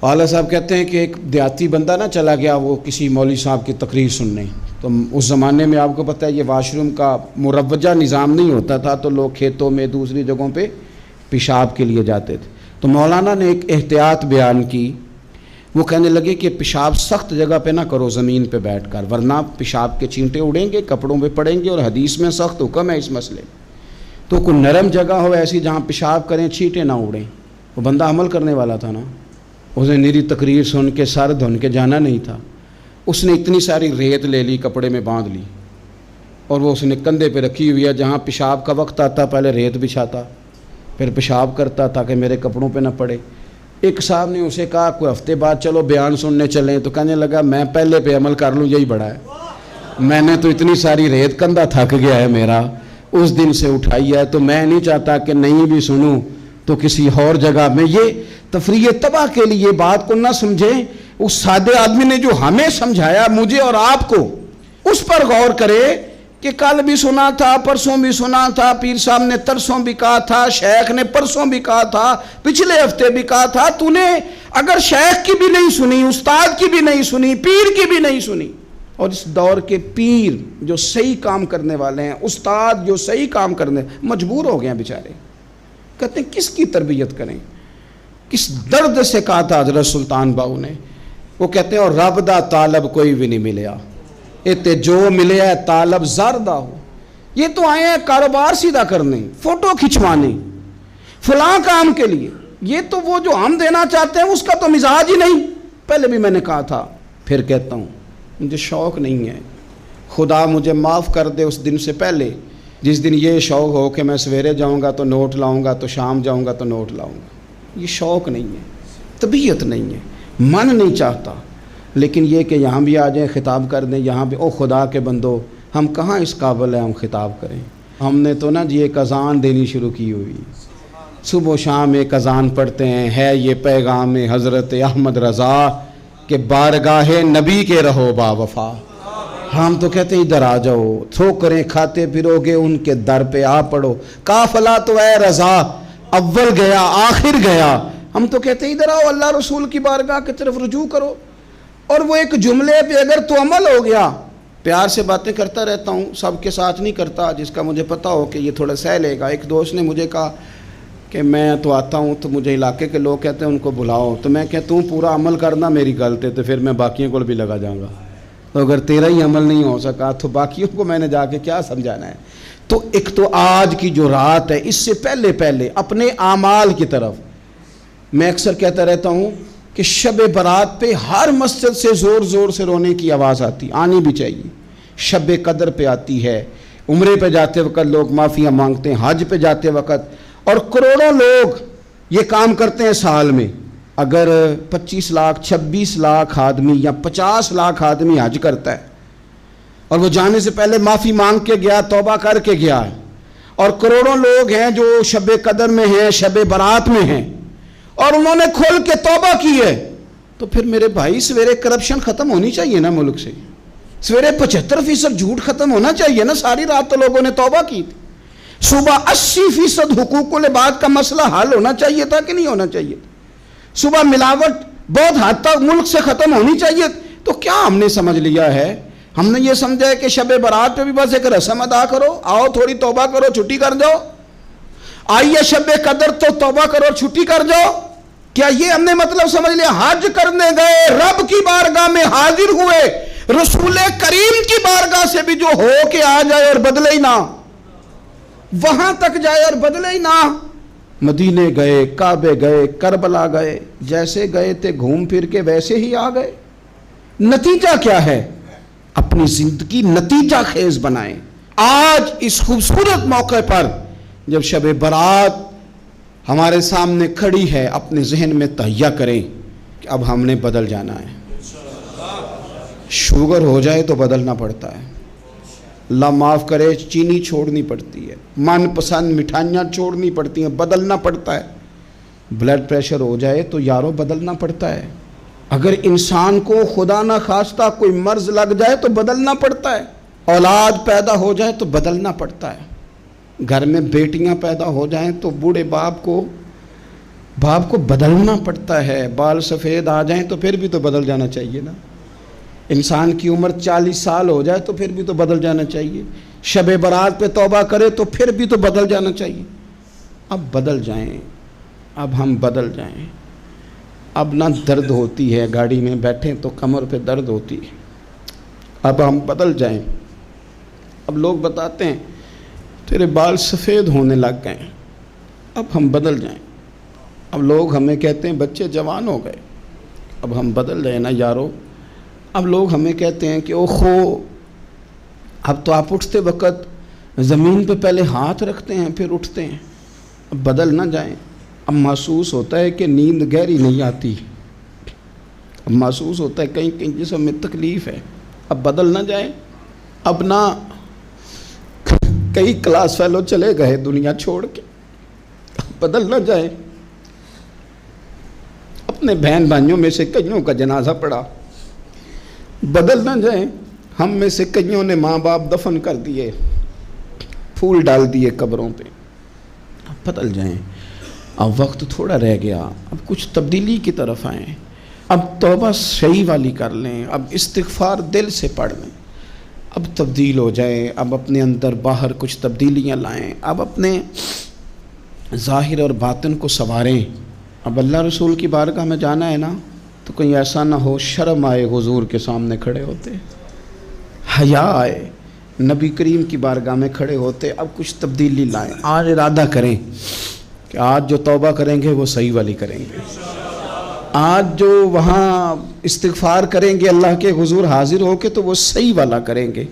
वाला साहब कहते हैं कि एक देहाती बंदा ना चला गया वो किसी मौलवी साहब की तकरीर सुनने। तो उस ज़माने में आपको पता है ये वाशरूम का मुरवजा निज़ाम नहीं होता था, तो लोग खेतों में दूसरी जगहों पे पेशाब के लिए जाते थे। तो मौलाना ने एक एहतियात बयान की। वो कहने लगे कि पेशाब सख्त जगह पे ना करो ज़मीन पे बैठकर, वरना पेशाब के चींटे उड़ेंगे, कपड़ों पे पड़ेंगे, और हदीस में सख्त हुक्म है इस मसले में। तो कोई नरम जगह हो ऐसी जहाँ पेशाब करें छींटे ना उड़ें। वो बंदा अमल करने वाला था ना, उसने निरी तकरीर सुन के सर धुन के जाना नहीं था। उसने इतनी सारी रेत ले ली, कपड़े में बांध ली, और वो उसने कंधे पे रखी हुई है। जहाँ पेशाब का वक्त आता पहले रेत बिछाता, फिर पेशाब करता ताकि मेरे कपड़ों पे ना पड़े। एक साहब ने उसे कहा कोई हफ्ते बाद चलो बयान सुनने चलें, तो कहने लगा मैं पहले पे अमल कर लूँ यही बड़ा है। मैंने तो इतनी सारी रेत, कंधा थक गया है मेरा, उस दिन से उठाई है, तो मैं नहीं चाहता कि नहीं भी सुनूं तो किसी और जगह में। ये तफरीह तबाह के लिए बात को ना समझें। उस सादे आदमी ने जो हमें समझाया, मुझे और आपको, उस पर गौर करे कि कल भी सुना था, परसों भी सुना था, पीर साहब ने तरसों भी कहा था, शेख ने परसों भी कहा था, पिछले हफ्ते भी कहा था। तूने अगर शेख की भी नहीं सुनी, उस्ताद की भी नहीं सुनी, पीर की भी नहीं सुनी, और इस दौर के पीर जो सही काम करने वाले हैं, उस्ताद जो सही काम करने मजबूर हो गए हैं बेचारे, कहते हैं किसकी तरबियत करें। किस दर्द से कहा था हजरत सुल्तान बाहू ने। वो कहते हैं और रब दा तालब कोई भी नहीं मिलया, इते जो मिले है तालब ज़रदा हो। ये तो आए हैं कारोबार सीधा करने, फोटो खिंचवाने, फलां काम के लिए। ये तो वो जो हम देना चाहते हैं उसका तो मिजाज ही नहीं। पहले भी मैंने कहा था, फिर कहता हूँ, मुझे शौक़ नहीं है। खुदा मुझे माफ़ कर दे उस दिन से पहले जिस दिन ये शौक़ हो कि मैं सवेरे जाऊँगा तो नोट लाऊँगा, तो शाम जाऊँगा तो नोट लाऊँगा। ये शौक़ नहीं है, तबीयत नहीं है, मन नहीं चाहता। लेकिन ये कि यहाँ भी आ जाए खिताब कर दें, यहाँ भी ओ खुदा के बंदो, हम कहाँ इस काबिल हैं हम खिताब करें। हमने तो ना जी एक अज़ान देनी शुरू की हुई, सुबह शाम एक अज़ान पढ़ते हैं। है ये पैगाम हज़रत अहमद रज़ा के बारगाह नबी के रहो बावफ़ा। हम तो कहते हैं इधर आ जाओ, ठोकरें खाते फिरोगे उनके दर पे आ पड़ो, काफिला तो ऐ रज़ा अव्वल गया आखिर गया। हम तो कहते हैं इधर आओ, अल्लाह रसूल की बारगाह की तरफ रुजू करो। और वो एक जुमले पे अगर तो अमल हो गया, प्यार से बातें करता रहता हूँ, सबके साथ नहीं करता, जिसका मुझे पता हो कि ये थोड़ा सह लेगा। एक दोस्त ने मुझे कहा कि मैं तो आता हूँ तो मुझे इलाके के लोग कहते हैं उनको बुलाओ, तो मैं कहता हूँ पूरा अमल करना मेरी गलती है, तो फिर मैं बाकियों को भी लगा जाऊँगा। तो अगर तेरा ही अमल नहीं हो सका तो बाकियों को मैंने जाके क्या समझाना है। तो एक तो आज की जो रात है, इससे पहले पहले अपने आमाल की तरफ मैं अक्सर कहता रहता हूँ कि शब बारात पे हर मस्जिद से ज़ोर ज़ोर से रोने की आवाज़ आती, आनी भी चाहिए। शब कदर पे आती है, उम्रे पे जाते वक्त लोग माफ़िया मांगते हैं, हज पे जाते वक्त, और करोड़ों लोग ये काम करते हैं साल में। अगर 25 लाख 26 लाख आदमी या 50 लाख आदमी हज करता है और वो जाने से पहले माफ़ी मांग के गया, तौबा करके गया है, और करोड़ों लोग हैं जो शब कदर में हैं, शब बारात में हैं, और उन्होंने खोल के तौबा की है, तो फिर मेरे भाई सवेरे करप्शन ख़त्म होनी चाहिए ना मुल्क से। सवेरे 75% झूठ ख़त्म होना चाहिए ना। सारी रात तो लोगों ने तौबा की थी। सुबह 80% हुकूकुल इबाद का मसला हल होना चाहिए था कि नहीं होना चाहिए। सुबह मिलावट बहुत हद तक मुल्क से ख़त्म होनी चाहिए। तो क्या हमने समझ लिया है? हमने ये समझा है कि शब बारात पे भी बस एक रस्म अदा करो, आओ थोड़ी तौबा करो छुट्टी कर जाओ, आइए शब कदर तो तौबा करो छुट्टी कर जाओ। क्या ये हमने मतलब समझ लिया? हज करने गए, रब की बारगाह में हाजिर हुए, रसूल करीम की बारगाह से भी जो हो के आ जाए और बदले ही ना, वहां तक जाए और बदले ही ना। मदीने गए, काबे गए, करबला गए, जैसे गए थे घूम फिर के वैसे ही आ गए। नतीजा क्या है? अपनी जिंदगी नतीजा खेज बनाएं। आज इस खूबसूरत मौके पर जब शब बारात हमारे सामने खड़ी है, अपने जहन में तहैया करें कि अब हमने बदल जाना है। शुगर हो जाए तो बदलना पड़ता है, अल्लाह माफ़ करे, चीनी छोड़नी पड़ती है, मनपसंद मिठाइयाँ छोड़नी पड़ती हैं, बदलना पड़ता है। ब्लड प्रेशर हो जाए तो यारो बदलना पड़ता है। अगर इंसान को खुदा ना खास्ता कोई मर्ज लग जाए तो बदलना पड़ता है। औलाद पैदा हो जाए तो बदलना पड़ता है। घर में बेटियां पैदा हो जाएं तो बूढ़े बाप को बाप को बदलना पड़ता है। बाल सफ़ेद आ जाएं तो फिर भी तो बदल जाना चाहिए ना। इंसान की उम्र 40 साल हो जाए तो फिर भी तो बदल जाना चाहिए। शब बारात पे तौबा करे तो फिर भी तो बदल जाना चाहिए। अब बदल जाएं, अब हम बदल जाएं। अब ना दर्द होती है, गाड़ी में बैठें तो कमर पे दर्द होती है। अब हम बदल जाएं। अब लोग बताते हैं तेरे बाल सफ़ेद होने लग गए, अब हम बदल जाएं। अब लोग हमें कहते हैं बच्चे जवान हो गए, अब हम बदल जाएं ना यारो। अब लोग हमें कहते हैं कि ओहो, अब तो आप उठते वक्त ज़मीन पे पहले हाथ रखते हैं फिर उठते हैं। अब बदल ना जाएं। अब महसूस होता है कि नींद गहरी नहीं आती, अब महसूस होता है कहीं कहीं जिस्म में तकलीफ़ है। अब बदल ना जाएं। अब ना कई क्लास फेलो चले गए दुनिया छोड़ के, अब बदल ना जाएं। अपने बहन भाइयों में से कईयों का जनाजा पड़ा, बदल ना जाएं। हम में से कईयों ने माँ बाप दफन कर दिए, फूल डाल दिए कब्रों पे, अब बदल जाएं। अब वक्त थोड़ा रह गया, अब कुछ तब्दीली की तरफ आएँ। अब तौबा सही वाली कर लें, अब इस्तिग़फ़ार दिल से पढ़ लें, अब तब्दील हो जाएं। अब अपने अंदर बाहर कुछ तब्दीलियाँ लाएं, अब अपने ज़ाहिर और बातिन को संवारें। अब अल्लाह रसूल की बारगाह में जाना है ना, तो कहीं ऐसा ना हो शर्म आए हुजूर के सामने खड़े होते, हया आए नबी करीम की बारगाह में खड़े होते। अब कुछ तब्दीली लाएं। आज इरादा करें कि आज जो तौबा करेंगे वो सही वाली करेंगे। आज जो वहाँ इस्तिग़फ़ार करेंगे अल्लाह के हुजूर हाजिर होके तो वो सही वाला करेंगे।